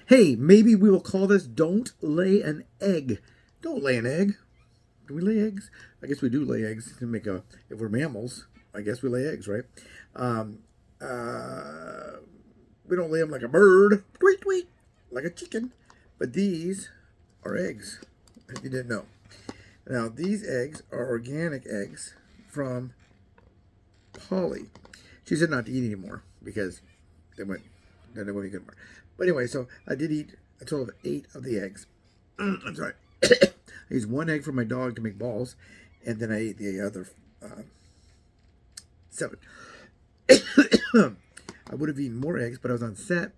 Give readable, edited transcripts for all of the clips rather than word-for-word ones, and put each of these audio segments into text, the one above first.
Hey, maybe we will call this Don't Lay an Egg. Don't lay an egg. Do we lay eggs? I guess we do lay eggs to make a. If we're mammals, I guess we lay eggs, right? Um, uh, we don't lay them like a bird, tweet tweet, like a chicken. But these are eggs. If you didn't know. Now these eggs are organic eggs from Polly. She said not to eat anymore because they went. Then they won't be good more. But anyway, so I did eat a total of 8 of the eggs. I'm sorry. I used one egg for my dog to make balls, and then I ate the other 7. I would have eaten more eggs, but I was on set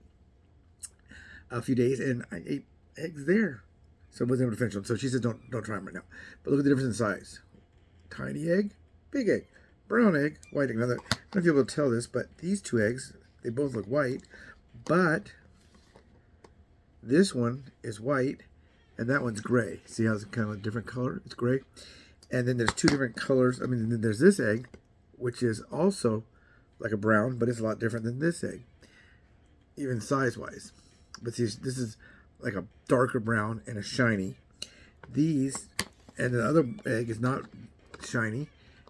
a few days, and I ate eggs there, so I wasn't able to finish them. So she said, "Don't try them right now." But look at the difference in size: tiny egg, big egg, brown egg, white egg. Now, I don't know if you'll be able to tell this, but these 2 eggs, they both look white, but this one is white, and that one's gray. See how it's kind of a different color? It's gray. And then there's 2 different colors. I mean, then there's this egg, which is also like a brown, but it's a lot different than this egg, even size-wise. But see, this is like a darker brown and a shiny. These, and the other egg is not shiny.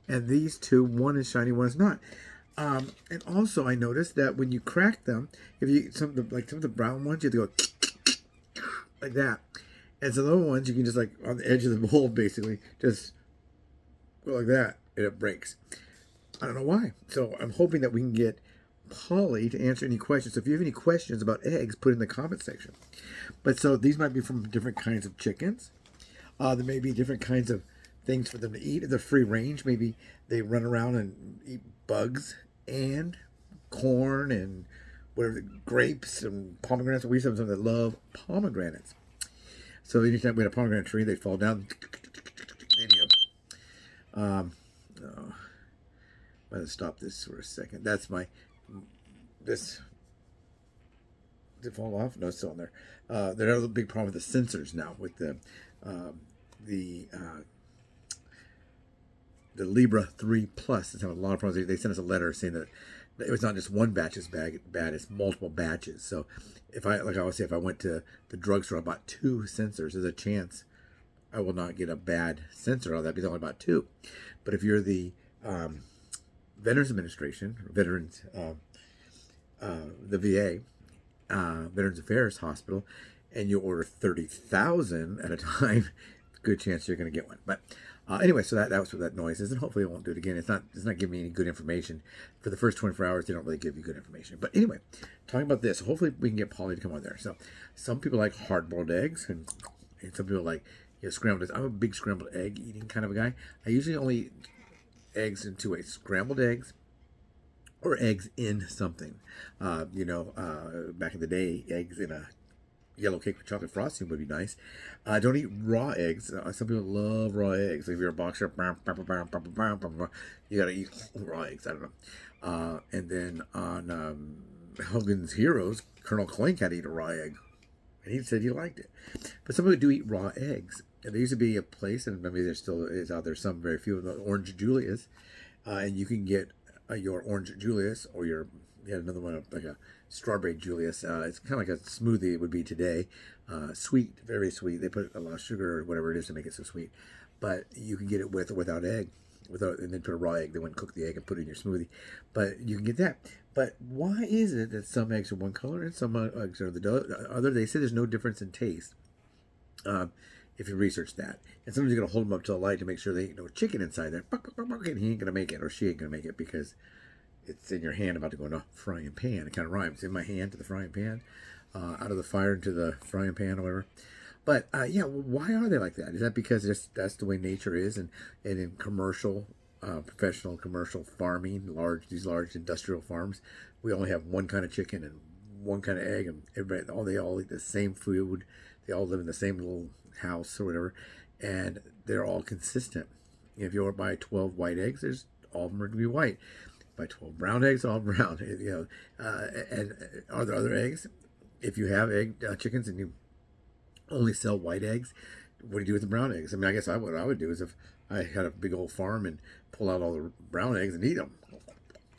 And these 2, one is shiny, one is not. And also, I noticed that when you crack them, if you some of the brown ones, you have to go like that. And some of the other ones, you can just like on the edge of the mold, basically, just go like that, and it breaks. I don't know why. So I'm hoping that we can get Polly to answer any questions. So if you have any questions about eggs, put it in the comment section. But so these might be from different kinds of chickens. There may be different kinds of things for them to eat. If they're free range, maybe they run around and eat bugs and corn and whatever, grapes and pomegranates. We have some that love pomegranates. So anytime we had a pomegranate tree, they'd fall down. Oh, I'm going to stop this for a second. That's this, did it fall off? No, it's still in there. There's a big problem with the sensors now with the the Libra 3 Plus is having a lot of problems. They sent us a letter saying that it was not just one batch is bad, it's multiple batches. So if I always say, if I went to the drugstore and bought 2 sensors, there's a chance I will not get a bad sensor out of that because I only bought 2. But if you're the Veterans Administration, the VA, Veterans Affairs Hospital, and you order 30,000 at a time, good chance you're going to get one. But anyway, so that was what that noise is, and hopefully it won't do it again. It's not giving me any good information. For the first 24 hours, they don't really give you good information. But anyway, talking about this, hopefully we can get Polly to come on there. So some people like hard-boiled eggs, and some people like scrambled eggs. I'm a big scrambled egg eating kind of a guy. I usually only eat eggs in 2 ways: scrambled eggs or eggs in something. Back in the day, eggs in a yellow cake with chocolate frosting would be nice. Don't eat raw eggs. Some people love raw eggs. If you're a boxer, you gotta eat raw eggs. I don't know. And then on Hogan's Heroes, Colonel Clink had to eat a raw egg, and he said he liked it. But some people do eat raw eggs. And there used to be a place, and maybe there still is out there, some very few of the Orange Julius, and you can get your Orange Julius or you had another one like a Strawberry Julius. It's kind of like a smoothie it would be today. Sweet, very sweet. They put a lot of sugar or whatever it is to make it so sweet. But you can get it with or without egg, and then put a raw egg. They wouldn't cook the egg and put it in your smoothie. But you can get that. But why is it that some eggs are one color and some eggs are the other? They say there's no difference in taste. If you research that. And sometimes you're going to hold them up to the light to make sure they ain't no chicken inside there. And he ain't going to make it, or she ain't going to make it, because it's in your hand about to go in a frying pan. It kind of rhymes. In my hand to the frying pan, out of the fire into the frying pan, or whatever. But why are they like that? Is that because that's the way nature is? And in commercial, professional commercial farming, these large industrial farms, we only have one kind of chicken and one kind of egg, and they all eat the same food. They all live in the same little house or whatever, and they're all consistent. If you buy 12 white eggs, all of them are going to be white. Buy 12 brown eggs, all brown. And are there other eggs? If you have chickens and you only sell white eggs, what do you do with the brown eggs? I mean, I guess what I would do is, if I had a big old farm, and pull out all the brown eggs and eat them.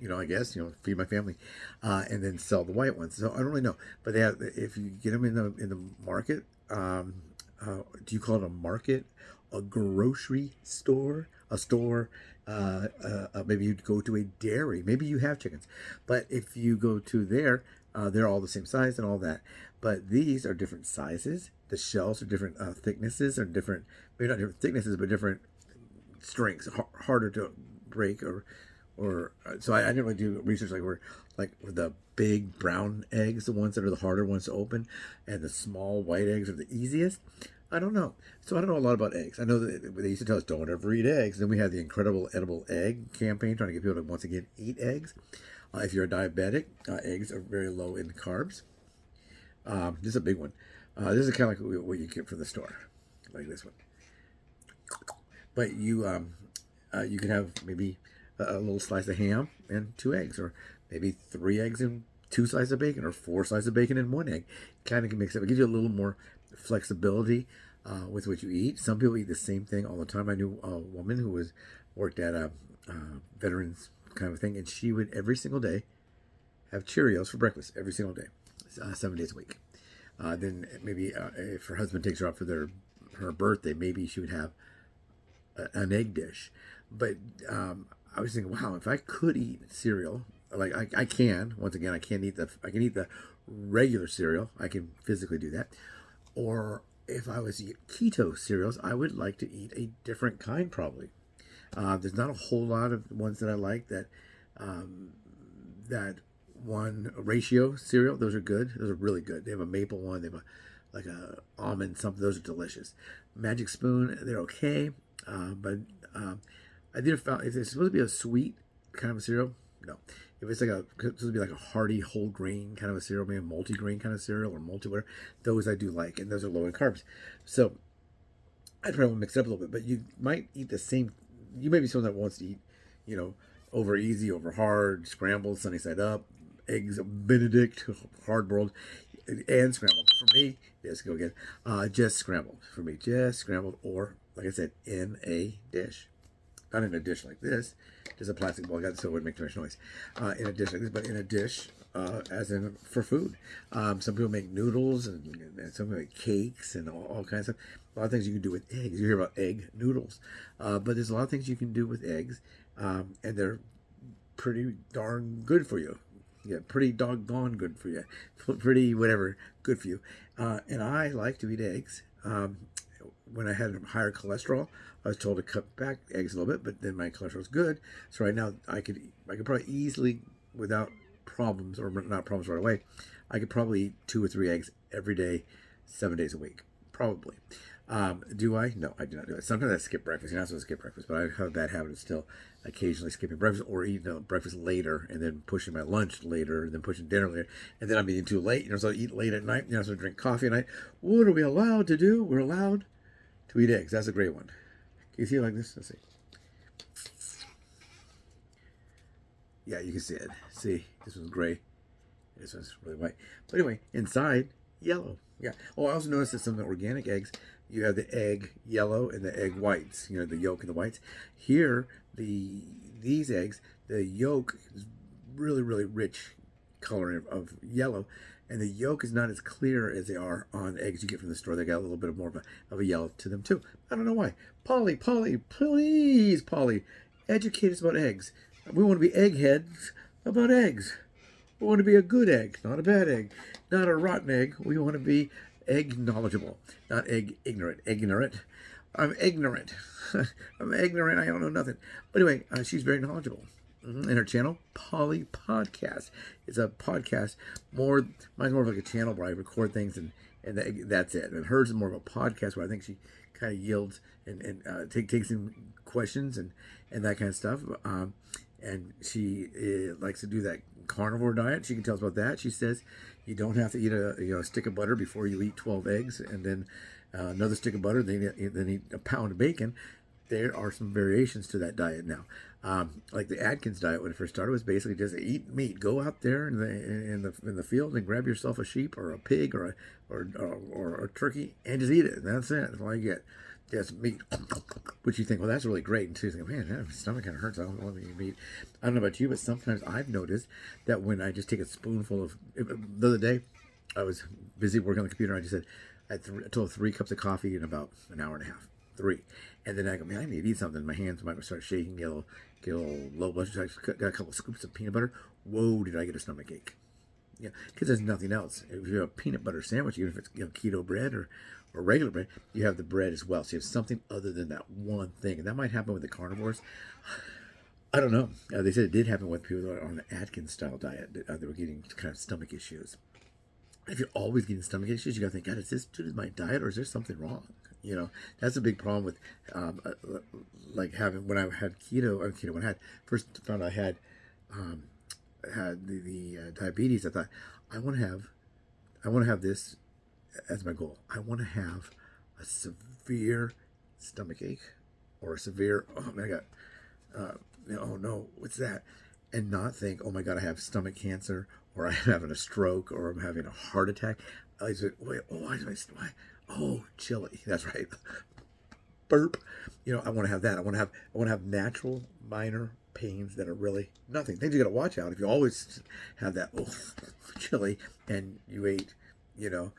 I guess, feed my family, and then sell the white ones. So I don't really know, but they have, if you get them in the market, do you call it a market, a grocery store, a store? Maybe you'd go to a dairy. Maybe you have chickens, but if you go to there, they're all the same size and all that. But these are different sizes. The shells are different thicknesses, or different, maybe not different thicknesses, but different strengths, harder to break, or so I didn't really do research like the big brown eggs, the ones that are the harder ones to open, and the small white eggs are the easiest. I don't know. So I don't know a lot about eggs. I know that they used to tell us don't ever eat eggs. Then we had the Incredible Edible Egg campaign trying to get people to once again eat eggs. If you're a diabetic, eggs are very low in carbs. This is a big one. This is kind of like what you get from the store, like this one. But you can have maybe a little slice of ham and 2 eggs, or maybe 3 eggs and 2 slices of bacon, or 4 slices of bacon and 1 egg. Kind of can mix it up. It gives you a little more flexibility with what you eat. Some people eat the same thing all the time. I knew a woman who worked at a veterans kind of thing, and she would every single day have Cheerios for breakfast every single day, 7 days a week. Then maybe if her husband takes her out for her birthday, maybe she would have an egg dish. But I was thinking, wow, if I could eat cereal, like I can, once again, I can eat the regular cereal. I can physically do that. Or if I was to eat keto cereals, I would like to eat a different kind, probably. There's not a whole lot of ones that I like that one ratio cereal. Those are good. Those are really good. They have a maple one. They have like a almond something. Those are delicious. Magic Spoon, they're okay. But I either found if it's supposed to be a sweet kind of a cereal, no. If it's supposed to be like a hearty whole grain kind of a cereal, maybe a multi-grain kind of cereal, or whatever, those I do like, and those are low in carbs. So I'd probably mix it up a little bit, but you might eat the same. You may be someone that wants to eat, over easy, over hard, scrambled, sunny side up, eggs Benedict, hard boiled, and scrambled. For me, let's go again. Just scrambled for me, just scrambled, or like I said, in a dish. Not in a dish like this, just a plastic bowl. I got it so it wouldn't make too much noise. In a dish like this, but in a dish, as in for food. Some people make noodles, and some people make cakes, and all kinds of stuff. A lot of things you can do with eggs. You hear about egg noodles, but there's a lot of things you can do with eggs, and they're pretty darn good for you. Yeah, pretty doggone good for you. Pretty whatever good for you. And I like to eat eggs. When I had higher cholesterol, I was told to cut back eggs a little bit, but then my cholesterol was good. So right now I could probably easily, without problems, or not problems right away, I could probably eat 2 or 3 eggs every day, 7 days a week. Probably. Do I? No, I do not do it. Sometimes I skip breakfast. You're not supposed to skip breakfast, but I have a bad habit of still occasionally skipping breakfast, or eating breakfast later and then pushing my lunch later and then pushing dinner later. And then I'm eating too late. So I eat late at night. So I drink coffee at night. What are we allowed to do? We're allowed to eat eggs. That's a great one. Can you see it like this? Let's see. Yeah, you can see it. See, this one's gray. This one's really white. But anyway, inside, yellow. Yeah. Oh, I also noticed that some of the organic eggs, you have the egg yellow and the egg whites. The yolk and the whites. Here, these eggs, the yolk is really, really rich color of yellow, and the yolk is not as clear as they are on eggs you get from the store. They got a little bit more of a yellow to them too. I don't know why. Polly, please, Polly, educate us about eggs. We want to be eggheads about eggs. We want to be a good egg, not a bad egg, not a rotten egg. We want to be egg knowledgeable, not egg ignorant. Ignorant. I'm ignorant. I'm ignorant. I don't know nothing. But anyway, she's very knowledgeable. And her channel, Polly Podcast. It's a podcast. Mine's more of like a channel where I record things, and that's it. And hers is more of a podcast where I think she kind of yields and takes in questions and that kind of stuff. And she likes to do that carnivore diet. She can tell us about that. She says you don't have to eat a stick of butter before you eat 12 eggs, and then another stick of butter, then eat a pound of bacon. There are some variations to that diet now. Like the Atkins diet when it first started was basically just eat meat. Go out there in the field and grab yourself a sheep or a pig or a turkey and just eat it. And that's it. That's all you get. yes, meat, which you think, well, that's really great. And so you think, man, my stomach kind of hurts. I don't want to eat meat. I don't know about you, but sometimes I've noticed that when I just take a spoonful of, the other day, I was busy working on the computer. I just said, I told 3 cups of coffee in about an hour and a half. 3. And then I go, man, I need to eat something. My hands might start shaking, get a little low blood sugar. So I got a couple of scoops of peanut butter. Whoa, did I get a stomach ache? Yeah, because there's nothing else. If you have a peanut butter sandwich, even if it's keto bread or regular bread, you have the bread as well. So you have something other than that one thing. And that might happen with the carnivores. I don't know. They said it did happen with people that are on the Atkins style diet. They were getting kind of stomach issues. If you're always getting stomach issues, you got to think, God, is this due to my diet or is there something wrong? You know, that's a big problem with like having, when I had when I had first found I had the diabetes, I thought, I want to have this as my goal. I want to have a severe stomach ache or a severe, oh man, I got, oh no, what's that? And not think, oh my God, I have stomach cancer, or I'm having a stroke, or I'm having a heart attack. I said, wait, oh, why? Oh, chili. That's right. Burp. You know, I want to have that. I want to have natural minor pains that are really nothing. Things you got to watch out. If you always have that, oh, chili, and you ate, you know,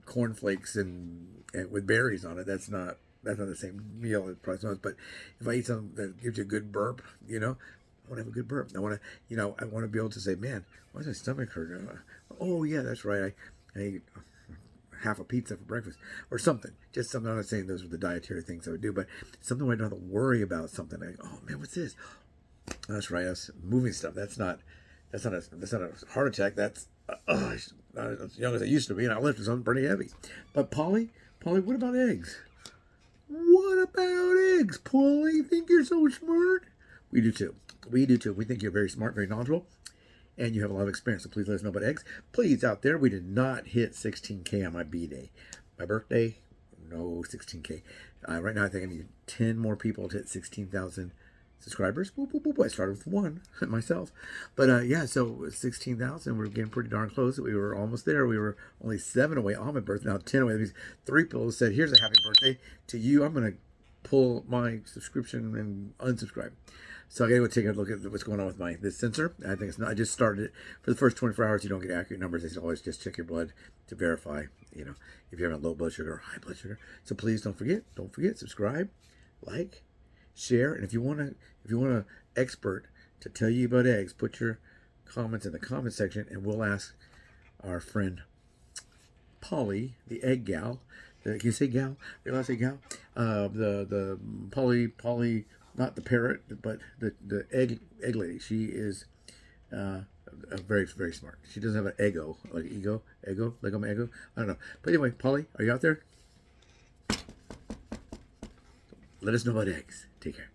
cornflakes and with berries on it, that's not the same meal as probably someone's. But if I eat something that gives you a good burp, you know, I want to have a good burp. I want to, you know, I want to be able to say, man, why does my stomach hurt? Oh yeah, that's right. I ate half a pizza for breakfast or something. Just something. I'm not saying those are the dietary things I would do, but something where I don't have to worry about something. Like, oh man, what's this? That's right. That's moving stuff. That's not a heart attack. That's not as young as I used to be, and I lifted something pretty heavy. But Polly, what about eggs? What about eggs, Polly? Think you're so smart? We do too. We think you're very smart, very knowledgeable, and you have a lot of experience. So please let us know about eggs. Please, out there, we did not hit 16K on my B-Day. My birthday, no 16K. Right now, I think I need 10 more people to hit 16,000 subscribers. Boop, boop, boop. I started with 1 myself. But yeah, so 16,000, we're getting pretty darn close. We were almost there. We were only 7 away on my birthday. Now 10 away. That means 3 people said, here's a happy birthday to you. I'm going to pull my subscription and unsubscribe. So I gotta go take a look at what's going on with this sensor. I think it's not. I just started it. For the first 24 hours, you don't get accurate numbers. They always just check your blood to verify, you know, if you're having low blood sugar or high blood sugar. So please don't forget, subscribe, like, share, and if you want an expert to tell you about eggs, put your comments in the comment section, and we'll ask our friend Polly, the egg gal. Can you say gal? You're allowed to say gal. The Polly. Not the parrot, but the egg lady. She is very, very smart. She doesn't have an ego, like ego, like I'm ego. I don't know. But anyway, Polly, are you out there? Let us know about eggs. Take care.